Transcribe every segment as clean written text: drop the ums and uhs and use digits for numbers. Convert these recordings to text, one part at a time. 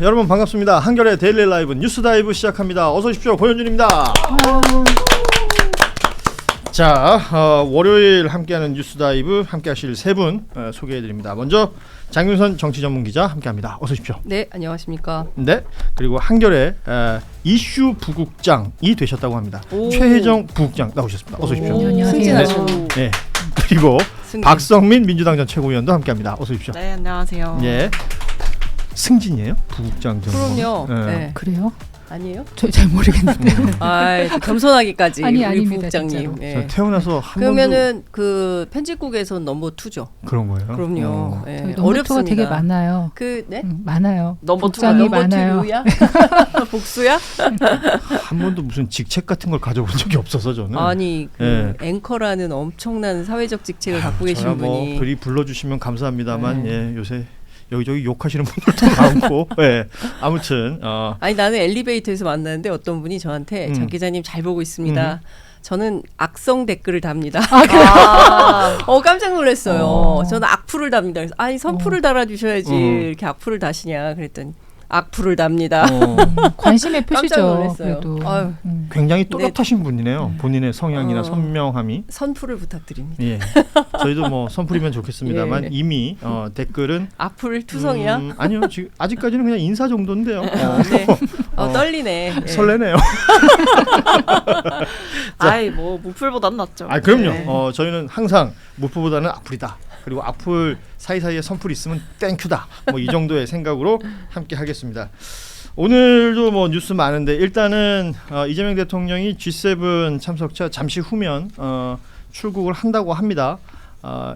여러분 반갑습니다. 한겨레 데일리 라이브 뉴스 다이브 시작합니다. 어서 오십시오. 고현준입니다. 자, 월요일 함께하는 뉴스 다이브 함께하실 세 분 소개해드립니다. 먼저 장윤선 정치전문기자 함께합니다. 어서 오십시오. 네, 안녕하십니까. 네, 그리고 한겨레 이슈 부국장이 되셨다고 합니다. 오. 최혜정 부국장 나오셨습니다. 어서 오십시오. 안녕하세요. 승진하셨네. 네, 그리고 승진. 박성민 민주당 전 최고위원도 함께합니다. 어서 오십시오. 네, 안녕하세요. 예, 승진이에요? 부국장 전. 그럼요. 네. 그래요? 아니에요? 잘 모르겠는데요. 아, 겸손하기까지 아니, 우리 아닙니다, 부국장님. 진짜로. 네. 태어나서 한 그러면은 그 편집국에선 넘버 2죠. 번도 그런 거예요? 그럼요. 네. 저희 넘버 투가 어렵습니다. 되게 많아요. 네? 많아요. 넘버 복장이 2가 많아요. 야 복수야? 한 번도 무슨 직책 같은 걸 가져본 적이 없어서 저는. 아니, 그 네. 앵커라는 엄청난 사회적 직책을 갖고 저야 계신 뭐 분이 그리 불러주시면 감사합니다만 예, 요새 여기저기 욕하시는 분들도 많고 예, 아무튼 아니 나는 엘리베이터에서 만났는데 어떤 분이 저한테 장 기자님 잘 보고 있습니다. 저는 악성 댓글을 답니다. 깜짝 놀랐어요. 저는 악플을 답니다. 그래서 아니 선플을 달아주셔야지 이렇게 악플을 다시냐 그랬더니 악플을 답니다. 관심의 깜짝 표시죠. 놀랐어요. 그래도. 아유, 굉장히 또렷하신 분이네요. 본인의 성향이나 선명함이. 선플을 부탁드립니다. 예, 저희도 뭐 선풀이면 좋겠습니다만 예. 이미 댓글은 악플 투성이야? 아니요, 지금 아직까지는 그냥 인사 정도인데요. 네. 떨리네. 예. 설레네요. 아이 뭐 무풀보단 낫죠. 아 그럼요. 네. 저희는 항상 무프보다는 악플이다. 그리고 악플 사이사이에 선플 있으면 땡큐다. 뭐 이 정도의 생각으로 함께 하겠습니다. 오늘도 뭐 뉴스 많은데 일단은 이재명 대통령이 G7 참석차 잠시 후면 출국을 한다고 합니다.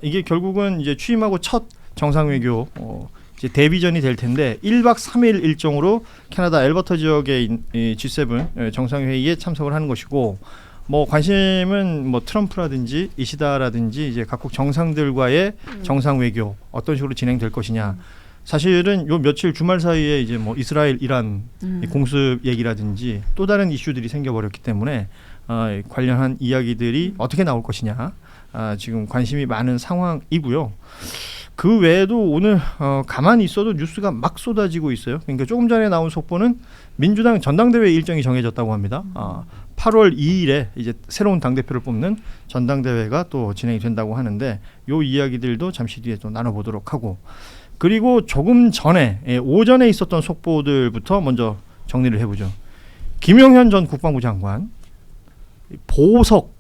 이게 결국은 이제 취임하고 첫 정상외교 이제 데뷔전이 될 텐데 1박 3일 일정으로 캐나다 엘버터 지역의 이 G7 정상회의에 참석을 하는 것이고 뭐 관심은 뭐 트럼프라든지 이시다라든지 이제 각국 정상들과의 정상 외교 어떤 식으로 진행될 것이냐. 사실은 요 며칠 주말 사이에 이제 뭐 이스라엘 이란 이 공습 얘기라든지 또 다른 이슈들이 생겨버렸기 때문에 관련한 이야기들이 어떻게 나올 것이냐 지금 관심이 많은 상황이고요. 그 외에도 오늘 가만히 있어도 뉴스가 막 쏟아지고 있어요. 그러니까 조금 전에 나온 속보는 민주당 전당대회 일정이 정해졌다고 합니다. 8월 2일에 이제 새로운 당대표를 뽑는 전당대회가 또 진행이 된다고 하는데 요 이야기들도 잠시 뒤에 또 나눠보도록 하고 그리고 조금 전에 오전에 있었던 속보들부터 먼저 정리를 해보죠. 김용현 전 국방부 장관 보석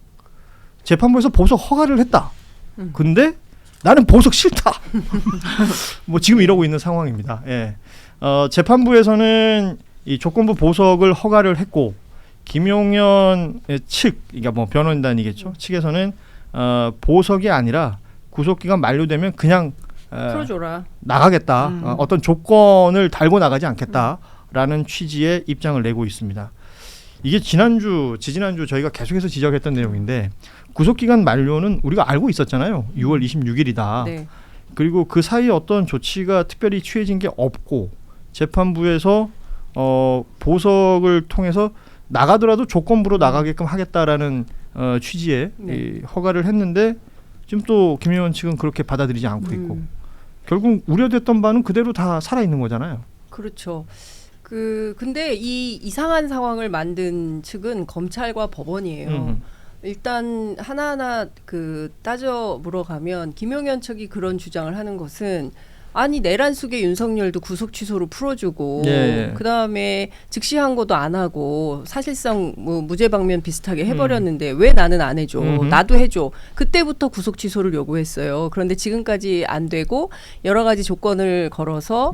재판부에서 보석 허가를 했다. 근데 나는 보석 싫다. 뭐 지금 이러고 있는 상황입니다. 예. 재판부에서는 이 조건부 보석을 허가를 했고 김용현 측, 그러니까 뭐 변호인단이겠죠. 측에서는 보석이 아니라 구속기간 만료되면 그냥 풀어줘라. 나가겠다. 어떤 조건을 달고 나가지 않겠다라는 취지의 입장을 내고 있습니다. 이게 지지난주 저희가 계속해서 지적했던 내용인데 구속기간 만료는 우리가 알고 있었잖아요. 6월 26일이다. 네. 그리고 그 사이에 어떤 조치가 특별히 취해진 게 없고 재판부에서 보석을 통해서 나가더라도 조건부로 나가게끔 하겠다라는 취지의 이 허가를 했는데 지금 또 김용현 측은 그렇게 받아들이지 않고 있고 결국 우려됐던 바는 그대로 다 살아있는 거잖아요. 그렇죠. 근데 이 이상한 상황을 만든 측은 검찰과 법원이에요. 일단 하나하나 따져 물어가면 김용현 측이 그런 주장을 하는 것은 아니 내란 속의 윤석열도 구속 취소로 풀어주고 그다음에 즉시 항고도 안 하고 사실상 뭐 무죄 방면 비슷하게 해버렸는데 왜 나는 안 해줘? 나도 해줘. 그때부터 구속 취소를 요구했어요. 그런데 지금까지 안 되고 여러 가지 조건을 걸어서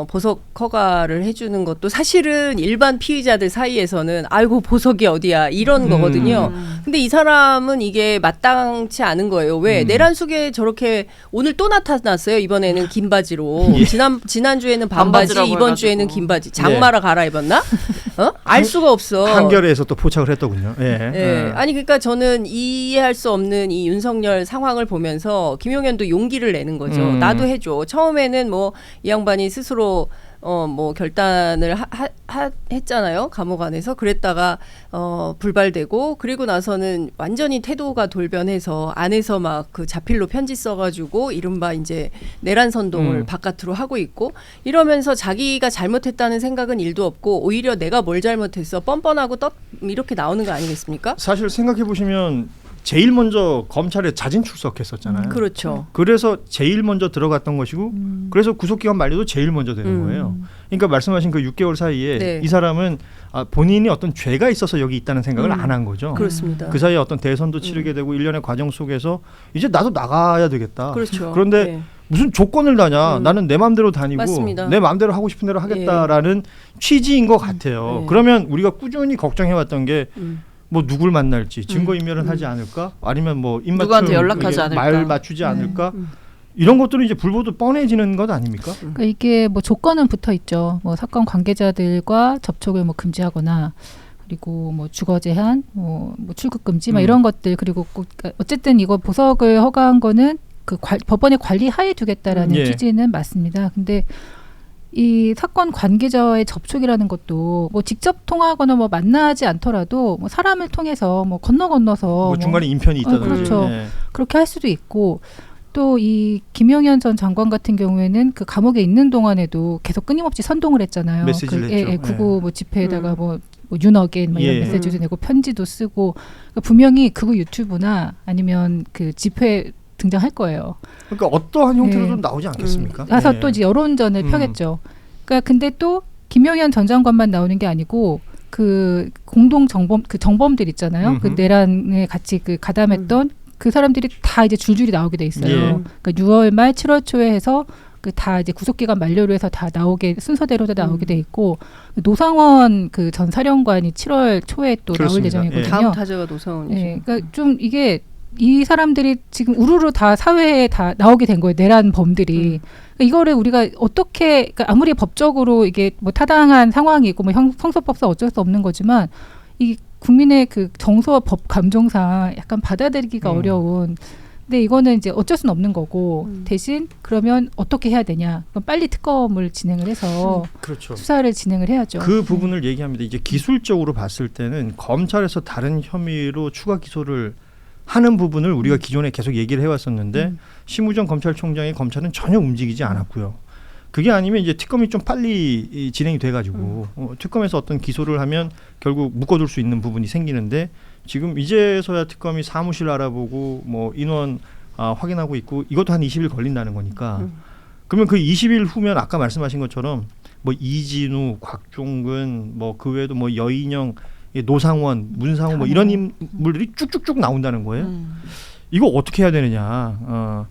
보석 허가를 해주는 것도 사실은 일반 피의자들 사이에서는 아이고 보석이 어디야 이런 거거든요. 근데 이 사람은 이게 마땅치 않은 거예요. 왜 내란 속에 저렇게 오늘 또 나타났어요. 이번에는 긴 바지로 지난주에는 반바지 이번 주에는 긴 바지 장마라 갈아입었나? 알 수가 없어. 한겨레에서 또 포착을 했더군요. 아니 그러니까 저는 이해할 수 없는 이 윤석열 상황을 보면서 김용현도 용기를 내는 거죠. 나도 해줘. 처음에는 뭐 이 양반이 스스로 뭐 결단을 했잖아요. 감옥 안에서. 그랬다가 불발되고 그리고 나서는 완전히 태도가 돌변해서 안에서 막 그 자필로 편지 써가지고 이른바 이제 내란 선동을 바깥으로 하고 있고 이러면서 자기가 잘못했다는 생각은 일도 없고 오히려 내가 뭘 잘못했어 뻔뻔하고 이렇게 나오는 거 아니겠습니까? 사실 생각해 보시면 제일 먼저 검찰에 자진 출석했었잖아요. 그렇죠. 그래서 제일 먼저 들어갔던 것이고 그래서 구속기간 만료도 제일 먼저 되는 거예요. 그러니까 말씀하신 그 6개월 사이에 네. 이 사람은 본인이 어떤 죄가 있어서 여기 있다는 생각을 안 한 거죠. 그렇습니다. 그 사이에 어떤 대선도 치르게 되고 일련의 과정 속에서 이제 나도 나가야 되겠다. 그렇죠. 그런데 네. 무슨 조건을 다냐? 나는 내 마음대로 다니고 맞습니다. 내 마음대로 하고 싶은 대로 하겠다라는 취지인 것 같아요. 네. 그러면 우리가 꾸준히 걱정해왔던 게 뭐 누굴 만날지 증거인멸은 하지 않을까? 아니면 뭐 입맞춤 누구한테 연락하지 않을까? 말 맞추지 않을까? 이런 것들은 이제 불보듯 뻔해지는 것 아닙니까? 그러니까 이게 뭐 조건은 붙어 있죠. 뭐 사건 관계자들과 접촉을 뭐 금지하거나 그리고 뭐 주거 제한, 뭐 출국 금지, 막 이런 것들 그리고 꼭 어쨌든 이거 보석을 허가한 거는 그 법원의 관리 하에 두겠다라는 예. 취지는 맞습니다. 근데 이 사건 관계자와의 접촉이라는 것도 뭐 직접 통화하거나 뭐 만나지 않더라도 뭐 사람을 통해서 뭐 건너서 뭐 중간에 인편이 있다든지. 그렇죠. 예. 그렇게 할 수도 있고 또 이 김용현 전 장관 같은 경우에는 그 감옥에 있는 동안에도 계속 끊임없이 선동을 했잖아요. 메시지를 했죠. 구구 뭐 집회에다가 뭐 윤어겐 뭐 이런 예. 메시지도 내고 편지도 쓰고 그러니까 분명히 극우 유튜브나 아니면 그 집회 등장할 거예요. 그러니까 어떠한 형태로 예. 좀 나오지 않겠습니까? 가서 예. 또 이제 여론전을 펴겠죠. 그러니까 근데 또 김용현 전 장관만 나오는 게 아니고 그 공동 정범들 있잖아요. 그 내란에 같이 그 가담했던 그 사람들이 다 이제 줄줄이 나오게 돼 있어요. 예. 그러니까 6월 말 7월 초에 해서 그 다 이제 구속기간 만료로 해서 다 나오게 순서대로 다 나오게 돼 있고 노상원 그 전 사령관이 7월 초에 또 나올 그렇습니다. 예정이거든요. 다음 타자가 노상원이죠. 예, 그러니까 좀 이게 이 사람들이 지금 우르르 다 사회에 다 나오게 된 거예요. 내란 범들이. 그러니까 이거를 우리가 어떻게 그러니까 아무리 법적으로 이게 뭐 타당한 상황이고 뭐 형사법상 어쩔 수 없는 거지만 이 국민의 그 정서와 법 감정상 약간 받아들이기가 어려운. 근데 이거는 이제 어쩔 수는 없는 거고 대신 그러면 어떻게 해야 되냐? 그럼 빨리 특검을 진행을 해서 그렇죠. 수사를 진행을 해야죠. 그 부분을 얘기합니다. 이제 기술적으로 봤을 때는 검찰에서 다른 혐의로 추가 기소를 하는 부분을 우리가 기존에 계속 얘기를 해왔었는데 심우정 검찰총장이 검찰은 전혀 움직이지 않았고요. 그게 아니면 이제 특검이 좀 빨리 진행이 돼가지고 특검에서 어떤 기소를 하면 결국 묶어둘 수 있는 부분이 생기는데 지금 이제서야 특검이 사무실 알아보고 뭐 인원 확인하고 있고 이것도 한 20일 걸린다는 거니까 그러면 그 20일 후면 아까 말씀하신 것처럼 뭐 이진우, 곽종근 뭐 그 외에도 뭐 여인영, 노상원, 문상호 뭐 이런 인물들이 쭉쭉쭉 나온다는 거예요. 이거 어떻게 해야 되느냐.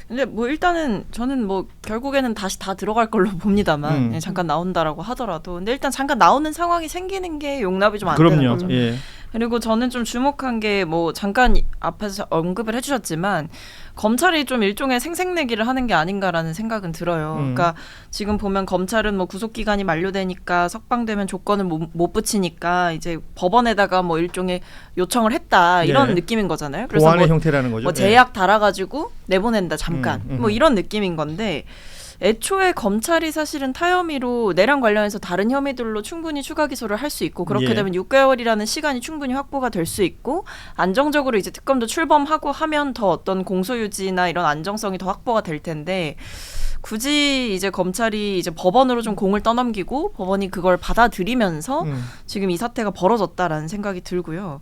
근데 뭐 일단은 저는 뭐 결국에는 다시 다 들어갈 걸로 봅니다만 예, 잠깐 나온다라고 하더라도 근데 일단 잠깐 나오는 상황이 생기는 게 용납이 좀 안 되는 그럼요. 거죠. 예. 그리고 저는 좀 주목한 게 뭐 잠깐 앞에서 언급을 해주셨지만 검찰이 좀 일종의 생색내기를 하는 게 아닌가라는 생각은 들어요. 그러니까 지금 보면 검찰은 뭐 구속기간이 만료되니까 석방되면 조건을 못 붙이니까 이제 법원에다가 뭐 일종의 요청을 했다 이런 네. 느낌인 거잖아요. 그래서 보완의 뭐, 형태라는 거죠. 뭐 제약 달아가지고 내보낸다 잠깐 뭐 이런 느낌인 건데 애초에 검찰이 사실은 타혐의로 내란 관련해서 다른 혐의들로 충분히 추가 기소를 할 수 있고 그렇게 예. 되면 6개월이라는 시간이 충분히 확보가 될 수 있고 안정적으로 이제 특검도 출범하고 하면 더 어떤 공소유지나 이런 안정성이 더 확보가 될 텐데 굳이 이제 검찰이 이제 법원으로 좀 공을 떠넘기고 법원이 그걸 받아들이면서 지금 이 사태가 벌어졌다라는 생각이 들고요.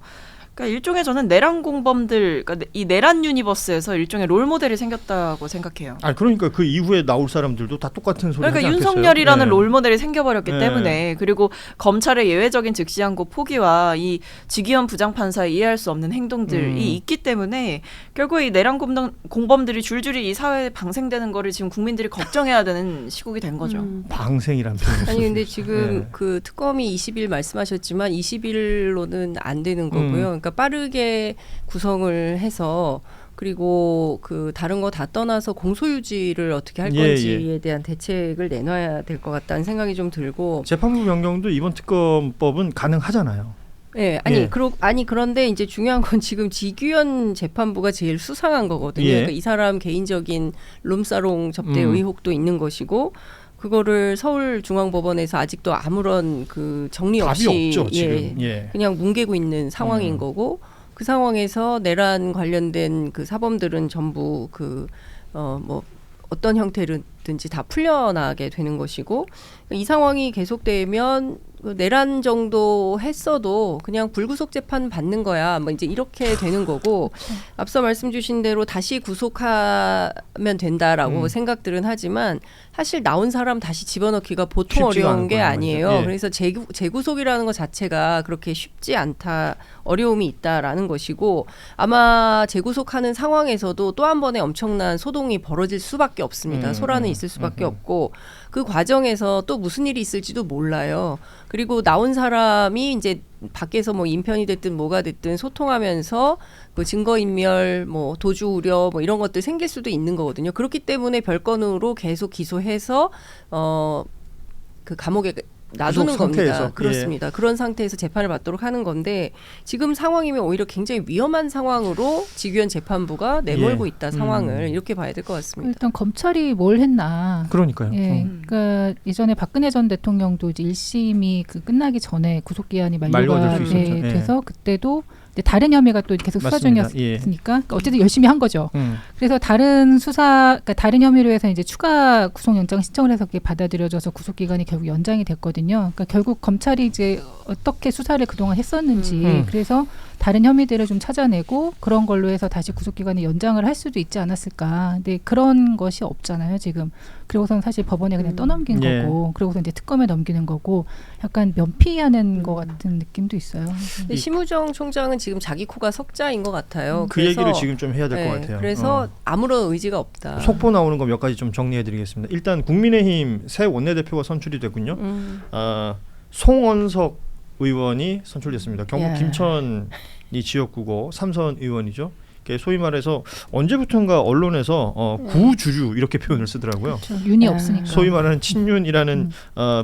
그러니까 일종의 저는 내란 공범들, 그러니까 이 내란 유니버스에서 일종의 롤 모델이 생겼다고 생각해요. 그러니까 그 이후에 나올 사람들도 다 똑같은 소리 그러니까 하지 않겠어요? 윤석열이라는 네. 롤 모델이 생겨버렸기 네. 때문에 그리고 검찰의 예외적인 즉시항고 포기와 이 지기현 부장판사의 이해할 수 없는 행동들이 있기 때문에 결국에 이 내란 공범들이 줄줄이 이 사회에 방생되는 거를 지금 국민들이 걱정해야 되는 시국이 된 거죠. 방생이란 표현. 아니 근데 지금 그 특검이 20일 말씀하셨지만 20일로는 안 되는 거고요. 그러니까 빠르게 구성을 해서 그리고 그 다른 거 다 떠나서 공소유지를 어떻게 할 건지에 대한 대책을 내놔야 될 것 같다는 생각이 좀 들고 재판부 변경도 이번 특검법은 가능하잖아요. 네, 아니 그런데 이제 중요한 건 지금 지규현 재판부가 제일 수상한 거거든요. 예. 그러니까 이 사람 개인적인 룸사롱 접대 의혹도 있는 것이고 그거를 서울중앙법원에서 아직도 아무런 그 정리 없이 답이 없죠 지금. 예. 그냥 뭉개고 있는 상황인 거고 그 상황에서 내란 관련된 그 사범들은 전부 그 뭐 어떤 형태든지 다 풀려나게 되는 것이고 이 상황이 계속되면 내란 정도 했어도 그냥 불구속 재판 받는 거야. 뭐 이제 이렇게 되는 거고 앞서 말씀 주신 대로 다시 구속하면 된다라고 생각들은 하지만 사실 나온 사람 다시 집어넣기가 보통 쉽지가 어려운 게 않고요, 아니에요. 예. 그래서 재구속이라는 것 자체가 그렇게 쉽지 않다. 어려움이 있다라는 것이고 아마 재구속하는 상황에서도 또 한 번의 엄청난 소동이 벌어질 수밖에 없습니다. 소란은 있을 수밖에 없고 그 과정에서 또 무슨 일이 있을지도 몰라요. 그리고 나온 사람이 이제 밖에서 뭐 인편이 됐든 뭐가 됐든 소통하면서 그 증거인멸, 뭐 도주 우려 뭐 이런 것들 생길 수도 있는 거거든요. 그렇기 때문에 별건으로 계속 기소해서 그 감옥에 놔두는 겁니다. 상태에서. 그렇습니다. 그런 상태에서 재판을 받도록 하는 건데 지금 상황이면 오히려 굉장히 위험한 상황으로 직위원 재판부가 내몰고 있다 상황을 이렇게 봐야 될 것 같습니다. 일단 검찰이 뭘 했나. 그러니까요. 예, 그러니까 예전에 박근혜 전 대통령도 이제 1심이 그 끝나기 전에 구속기한이 만료가 만료될 수 있었죠. 돼서 그때도 이제 다른 혐의가 또 계속 수사 맞습니다. 중이었으니까 그러니까 어쨌든 열심히 한 거죠. 음. 그래서 다른 그러니까 다른 혐의로 해서 이제 추가 구속영장 신청을 해서 그게 받아들여져서 구속기간이 결국 연장이 됐거든요. 그러니까 결국 검찰이 이제 어떻게 수사를 그동안 했었는지 그래서 다른 혐의들을 좀 찾아내고 그런 걸로 해서 다시 구속기간을 연장을 할 수도 있지 않았을까. 근데 그런 것이 없잖아요, 지금. 그리고선 사실 법원에 그냥 떠넘긴 거고 그리고서 이제 특검에 넘기는 거고 약간 면피하는 것 같은 느낌도 있어요. 근데 심우정 총장은 지금 자기 코가 석자인 것 같아요. 그 얘기를 지금 좀 해야 될 것 같아요. 그래서 아무런 의지가 없다. 속보 나오는 거 몇 가지 좀 정리해드리겠습니다. 일단 국민의힘 새 원내대표가 선출이 됐군요. 송원석 의원이 선출됐습니다. 경북 예. 김천이 지역구고 삼선 의원이죠. 소위 말해서 언제부턴가 언론에서 구주주 이렇게 표현을 쓰더라고요. 그렇죠. 윤이 없으니까. 소위 말하는 친윤이라는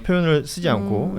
표현을 쓰지 않고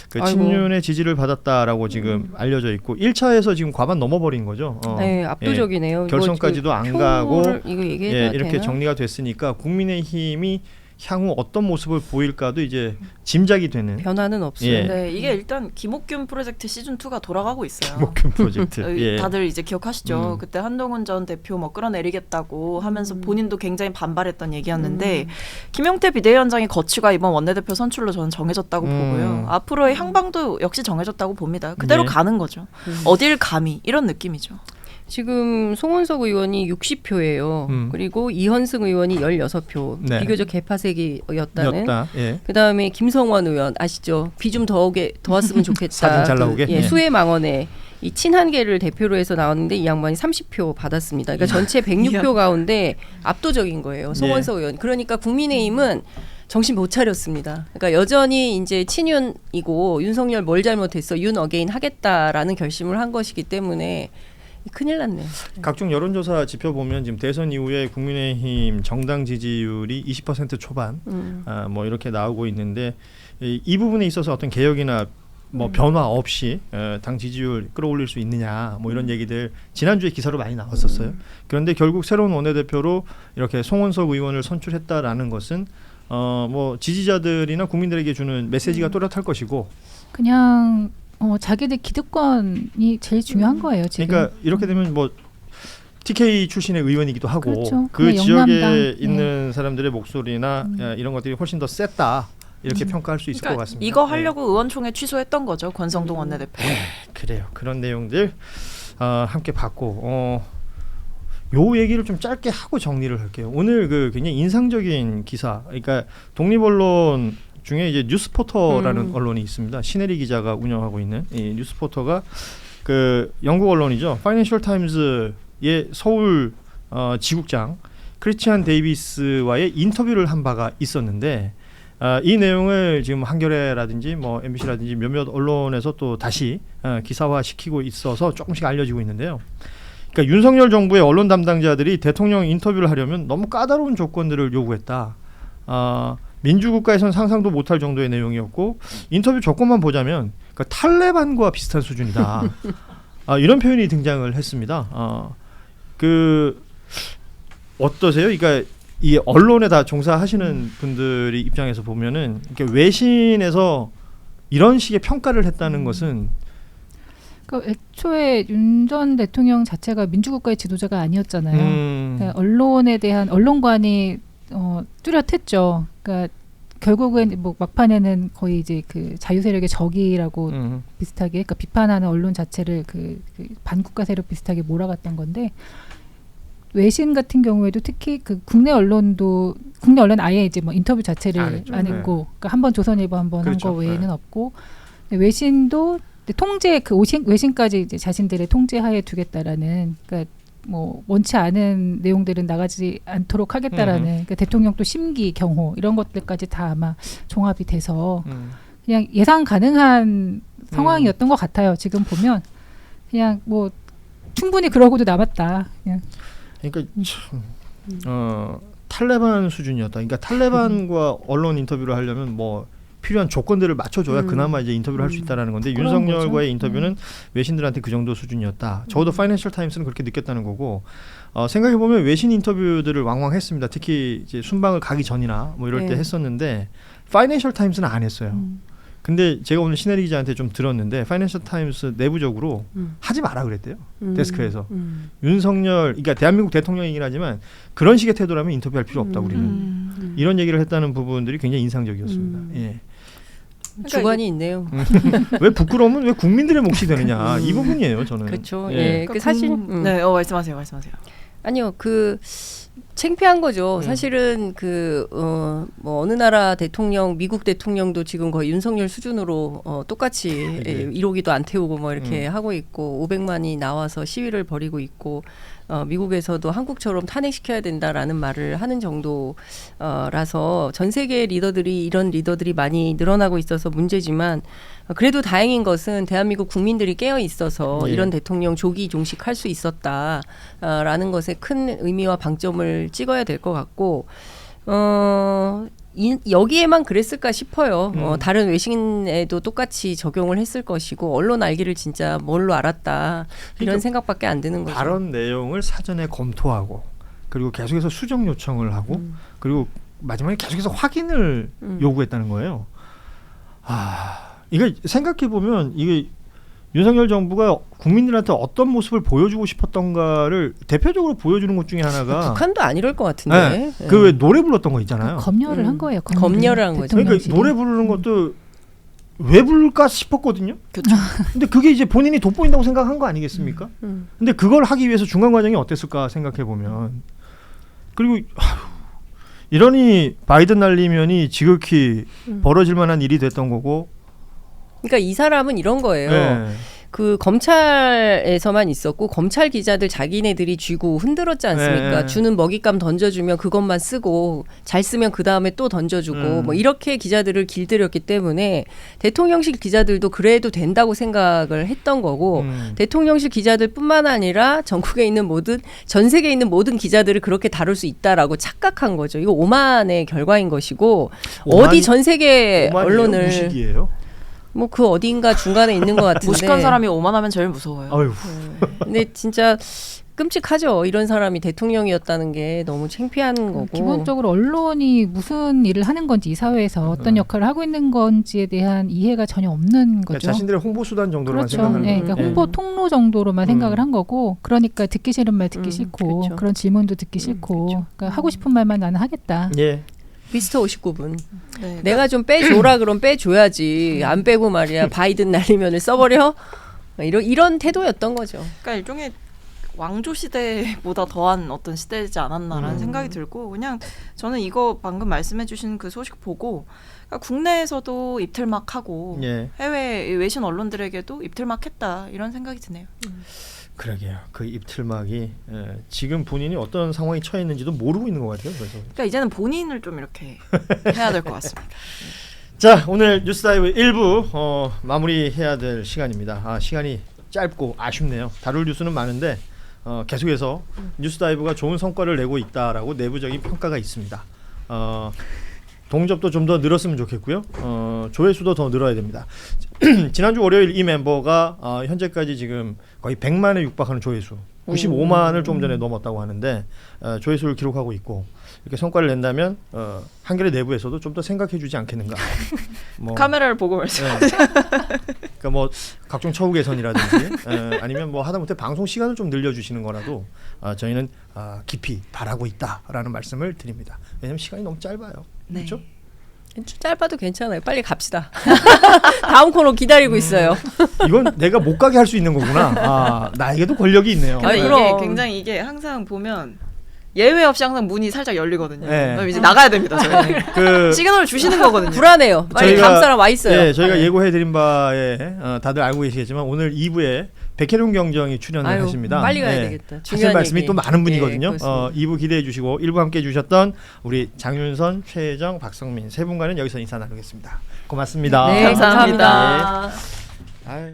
그 친윤의 지지를 받았다라고 지금 알려져 있고 1차에서 지금 과반 넘어버린 거죠. 네, 압도적이네요. 결선까지도 안 가고 이거 얘기해도 이렇게 되나? 정리가 됐으니까 국민의힘이 향후 어떤 모습을 보일까도 이제 짐작이 되는 변화는 없어요. 예. 네, 이게 일단 김옥균 프로젝트 시즌 2가 돌아가고 있어요. 목표 프로젝트. 예. 다들 이제 기억하시죠. 그때 한동훈 전 대표 뭐 끌어내리겠다고 하면서 본인도 굉장히 반발했던 얘기였는데 김용태 비대위원장의 거취가 이번 원내대표 선출로 저는 정해졌다고 보고요. 앞으로의 향방도 역시 정해졌다고 봅니다. 그대로 예. 가는 거죠. 어딜 감히 이런 느낌이죠. 지금 송원석 의원이 60표예요. 그리고 이현승 의원이 16표. 네. 비교적 개파색이었다는. 예. 그다음에 김성원 의원 아시죠? 비 좀 더 왔으면 좋겠다. 사진 잘 나오게? 예, 예. 수해망원에 이 친한계를 대표로 해서 나왔는데 이 양반이 30표 받았습니다. 그러니까 전체 106표 가운데 압도적인 거예요. 송원석 의원. 그러니까 국민의힘은 정신 못 차렸습니다. 그러니까 여전히 이제 친윤이고 윤석열 뭘 잘못했어 윤 어게인 하겠다라는 결심을 한 것이기 때문에 큰일 났네요. 각종 여론조사 지표 보면 지금 대선 이후에 국민의힘 정당 지지율이 20% 초반 뭐 이렇게 나오고 있는데 이 부분에 있어서 어떤 개혁이나 뭐 변화 없이 당 지지율 끌어올릴 수 있느냐 뭐 이런 얘기들 지난주에 기사로 많이 나왔었어요. 그런데 결국 새로운 원내대표로 이렇게 송원석 의원을 선출했다라는 것은 뭐 지지자들이나 국민들에게 주는 메시지가 또렷할 것이고 그냥 자기들 기득권이 제일 중요한 거예요, 지금. 그러니까 이렇게 되면 뭐 TK 출신의 의원이기도 하고 그렇죠. 그 지역에 영남당. 있는 사람들의 목소리나 이런 것들이 훨씬 더 셌다 이렇게 평가할 수 있을 것 같습니다. 이거 하려고 의원총회 취소했던 거죠. 권성동 원내대표. 그래요. 그런 내용들 함께 봤고 요 얘기를 좀 짧게 하고 정리를 할게요. 오늘 그 굉장히 인상적인 기사. 그러니까 독립언론 중에 이제 뉴스포터라는 언론이 있습니다. 신혜리 기자가 운영하고 있는 이 뉴스포터가 그 영국 언론이죠. 파이낸셜 타임즈의 서울 지국장 크리스티안 데이비스와의 인터뷰를 한 바가 있었는데 이 내용을 지금 한겨레라든지 뭐 MBC라든지 몇몇 언론에서 또 다시 기사화시키고 있어서 조금씩 알려지고 있는데요. 그러니까 윤석열 정부의 언론 담당자들이 대통령 인터뷰를 하려면 너무 까다로운 조건들을 요구했다. 민주국가에선 상상도 못할 정도의 내용이었고 인터뷰 조건만 보자면 그러니까 탈레반과 비슷한 수준이다. 이런 표현이 등장을 했습니다. 그 어떠세요? 그러니까 이 언론에 다 종사하시는 분들이 입장에서 보면은 이렇게 외신에서 이런 식의 평가를 했다는 것은 그러니까 애초에 윤 전 대통령 자체가 민주국가의 지도자가 아니었잖아요. 그러니까 언론에 대한 언론관이 뚜렷했죠. 그러니까 결국은 뭐 막판에는 거의 이제 그 자유 세력의 적이라고 비슷하게, 그러니까 비판하는 언론 자체를 그 반국가 세력 비슷하게 몰아갔던 건데, 외신 같은 경우에도 특히 그 국내 언론 아예 이제 뭐 인터뷰 자체를 안 했고, 그러니까 한번 조선일보 한번 한 거 외에는 없고, 외신도 통제 외신까지 이제 자신들의 통제하에 두겠다라는, 그러니까 뭐 원치 않은 내용들은 나가지 않도록 하겠다라는, 그러니까 대통령 또 심기 경호 이런 것들까지 다 아마 종합이 돼서 그냥 예상 가능한 상황이었던 것 같아요. 지금 보면 그냥 뭐 충분히 그러고도 남았다. 그냥. 그러니까 참 탈레반 수준이었다. 그러니까 탈레반과 언론 인터뷰를 하려면 뭐 필요한 조건들을 맞춰줘야 그나마 이제 인터뷰를 할 수 있다라는 건데, 윤석열과의 인터뷰는 외신들한테 그 정도 수준이었다. 적어도 파이낸셜 타임스는 그렇게 느꼈다는 거고, 생각해 보면 외신 인터뷰들을 왕왕 했습니다. 특히 이제 순방을 가기 전이나 뭐 이럴 때 했었는데 파이낸셜 타임스는 안 했어요. 근데 제가 오늘 신혜리 기자한테 좀 들었는데 파이낸셜 타임스 내부적으로 하지 마라 그랬대요. 데스크에서. 윤석열, 그러니까 대한민국 대통령이긴 하지만 그런 식의 태도라면 인터뷰할 필요 없다 우리는. 이런 얘기를 했다는 부분들이 굉장히 인상적이었습니다. 예. 주관이 있네요. 왜 부끄러움은 왜 국민들의 몫이 되느냐, 이 부분이에요 저는. 그렇죠. 예. 예. 그 사실 네, 말씀하세요. 아니요, 창피한 거죠. 사실은 뭐 어느 나라 대통령, 미국 대통령도 지금 거의 윤석열 수준으로 똑같이 1호기도 안 태우고 뭐 이렇게 하고 있고, 500만이 나와서 시위를 벌이고 있고, 미국에서도 한국처럼 탄핵시켜야 된다라는 말을 하는 정도라서 전 세계 이런 리더들이 많이 늘어나고 있어서 문제지만, 그래도 다행인 것은 대한민국 국민들이 깨어 있어서 이런 대통령 조기 종식할 수 있었다라는 것에 큰 의미와 방점을 찍어야 될 것 같고, 여기에만 그랬을까 싶어요. 다른 외신에도 똑같이 적용을 했을 것이고, 언론 알기를 진짜 뭘로 알았다, 이런 그러니까 생각밖에 안 드는 거죠. 발언 내용을 사전에 검토하고, 그리고 계속해서 수정 요청을 하고, 그리고 마지막에 계속해서 확인을 요구했다는 거예요. 이게 생각해 보면 이게 윤석열 정부가 국민들한테 어떤 모습을 보여주고 싶었던가를 대표적으로 보여주는 것 중에 하나가, 북한도 안 이럴 것 같은데. 네, 그 왜 노래 불렀던 거 있잖아요. 검열을 한 거예요. 검열을 한 거죠. 그러니까 노래 부르는 것도 왜 부를까 싶었거든요. 그렇죠. 근데 그게 이제 본인이 돋보인다고 생각한 거 아니겠습니까? 근데 그걸 하기 위해서 중간 과정이 어땠을까 생각해 보면, 그리고 이러니 바이든 날리면이 지극히 벌어질 만한 일이 됐던 거고. 그러니까 이 사람은 이런 거예요. 네. 그 검찰에서만 있었고, 검찰 기자들 자기네들이 쥐고 흔들었지 않습니까? 네. 주는 먹잇감 던져주면 그것만 쓰고, 잘 쓰면 그 다음에 또 던져주고, 뭐 이렇게 기자들을 길들였기 때문에 대통령실 기자들도 그래도 된다고 생각을 했던 거고, 대통령실 기자들뿐만 아니라 전국에 있는 전 세계에 있는 모든 기자들을 그렇게 다룰 수 있다라고 착각한 거죠. 이거 오만의 결과인 것이고, 어디 전 세계 언론을 무식이에요? 뭐 그 어딘가 중간에 있는 것 같은데. 무식한 사람이 오만하면 제일 무서워요. 아유. 근데 진짜 끔찍하죠. 이런 사람이 대통령이었다는 게 너무 창피한 거고. 기본적으로 언론이 무슨 일을 하는 건지, 이 사회에서 어떤 역할을 하고 있는 건지에 대한 이해가 전혀 없는 거죠. 그러니까 자신들의 홍보 수단 정도로만 그렇죠. 생각하는 거예요. 그러니까 홍보 통로 정도로만 생각을 한 거고, 그러니까 듣기 싫은 말 듣기 싫고, 그렇죠. 그런 질문도 듣기 싫고, 그러니까 하고 싶은 말만 나는 하겠다. 예. 미스터 59분. 네, 내가 좀 빼줘라 그럼 빼줘야지. 안 빼고 말이야. 바이든 날리면을 써버려? 이런 태도였던 거죠. 그러니까 일종의 왕조 시대보다 더한 어떤 시대이지 않았나라는 생각이 들고, 그냥 저는 이거 방금 말씀해주신 그 소식 보고, 그러니까 국내에서도 입틀막하고 해외 외신 언론들에게도 입틀막했다, 이런 생각이 드네요. 그러게요. 그 입틀막이 지금 본인이 어떤 상황에 처해 있는지도 모르고 있는 것 같아요. 그래서. 그러니까 이제는 본인을 좀 이렇게 해야 될 것 같습니다. 자, 오늘 뉴스다이브 1부 마무리해야 될 시간입니다. 시간이 짧고 아쉽네요. 다룰 뉴스는 많은데 계속해서 뉴스다이브가 좋은 성과를 내고 있다라고 내부적인 평가가 있습니다. 동접도 좀 더 늘었으면 좋겠고요. 조회수도 더 늘어야 됩니다. 지난주 월요일 이 멤버가 현재까지 지금 거의 100만에 육박하는 조회수. 95만을 좀 전에 넘었다고 하는데 조회수를 기록하고 있고 이렇게 성과를 낸다면 한겨레 내부에서도 좀 더 생각해주지 않겠는가. 뭐, 카메라를 보고 말씀. 네. 그러니까 뭐 각종 처우 개선이라든지 아니면 뭐 하다못해 방송 시간을 좀 늘려주시는 거라도 저희는 깊이 바라고 있다라는 말씀을 드립니다. 왜냐하면 시간이 너무 짧아요. 네. 그렇죠? 짧아도 괜찮아요. 빨리 갑시다. 다음 코너 기다리고 있어요. 이건 내가 못 가게 할 수 있는 거구나. 나에게도 권력이 있네요. 근데 그럼. 이게 굉장히 이게 항상 보면 예외 없이 항상 문이 살짝 열리거든요. 네. 그럼 이제 나가야 됩니다. 저희 그 시그널을 주시는 거거든요. 불안해요. 빨리 저희가- 다음 사람 와 있어요. 예, 저희가 예고해드린 바에 다들 알고 계시겠지만 오늘 2부에 백혜룡 경정이 출연을 아유, 하십니다. 빨리 가야 예, 되겠다. 하실 중요한 말씀이 얘기. 또 많은 분이거든요. 예, 그렇습니다. 2부 기대해 주시고 1부 함께 해주셨던 우리 장윤선, 최혜정, 박성민 세 분과는 여기서 인사 나누겠습니다. 고맙습니다. 네, 감사합니다. 감사합니다. 아유.